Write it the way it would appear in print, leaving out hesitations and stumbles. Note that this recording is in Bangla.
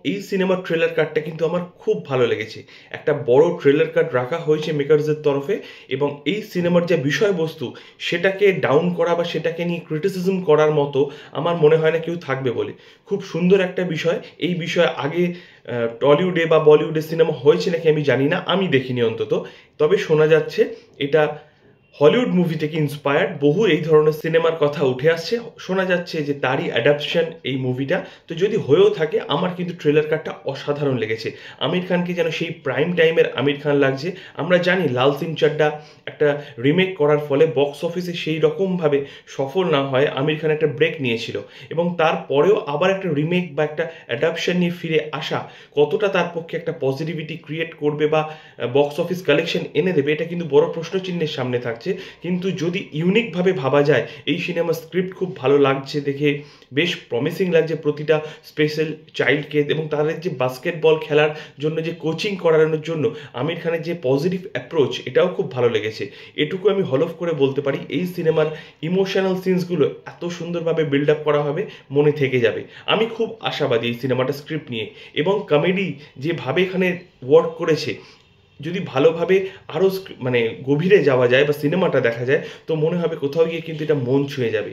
এই সিনেমার ট্রেলার কাটটা কিন্তু আমার খুব ভালো লেগেছে। একটা বড় ট্রেলার কাট রাখা হয়েছে মেকার্সদের তরফে, এবং এই সিনেমার যে বিষয়বস্তু সেটাকে ডাউন করা বা সেটাকে নিয়ে ক্রিটিসিজম করার মতো আমার মনে হয় না কেউ থাকবে বলে। খুব সুন্দর একটা বিষয়। এই বিষয়ে আগে টলিউডে বা বলিউডে সিনেমা হয়েছে নাকি আমি জানি না, আমি দেখিনি অন্তত। তবে শোনা যাচ্ছে এটা হলিউড মুভি থেকে ইন্সপায়ার্ড। বহু এই ধরনের সিনেমার কথা উঠে আসছে, শোনা যাচ্ছে যে তারই অ্যাডাপশন এই মুভিটা। তো যদি হয়েও থাকে, আমার কিন্তু ট্রেলার কাটটা অসাধারণ লেগেছে। আমির খানকে যেন সেই প্রাইম টাইমের আমির খান লাগছে। আমরা জানি লাল সিং চাড্ডা একটা রিমেক করার ফলে বক্স অফিসে সেই রকমভাবে সফল না হয় আমির খান একটা ব্রেক নিয়েছিল, এবং তারপরেও আবার একটা রিমেক বা একটা অ্যাডাপশন নিয়ে ফিরে আসা কতটা তার পক্ষে একটা পজিটিভিটি ক্রিয়েট করবে বা বক্স অফিস কালেকশন এনে দেবে, এটা কিন্তু বড় প্রশ্নচিহ্নের সামনে থাকছে। কিন্তু যদি ইউনিকভাবে ভাবা যায়, এই সিনেমার স্ক্রিপ্ট খুব ভালো লাগছে দেখে, বেশ প্রমিসিং লাগছে প্রতিটা স্পেশাল চাইল্ডকে, এবং তাদের যে বাস্কেটবল খেলার জন্য যে কোচিং করানোর জন্য আমির খানের যে পজিটিভ অ্যাপ্রোচ, এটাও খুব ভালো লেগেছে। এটুকু আমি হলফ করে বলতে পারি, এই সিনেমার ইমোশনাল সিনসগুলো এত সুন্দরভাবে বিল্ড আপ করা হবে, মনে থেকে যাবে। আমি খুব আশাবাদী এই সিনেমাটা স্ক্রিপ্ট নিয়ে, এবং কমেডি যেভাবে এখানে ওয়ার্ক করেছে, যদি ভালোভাবে আরও মানে গভীরে যাওয়া যায় বা সিনেমাটা দেখা যায়, তো মনে হবে কোথাও গিয়ে কিন্তু এটা মন ছুঁয়ে যাবে।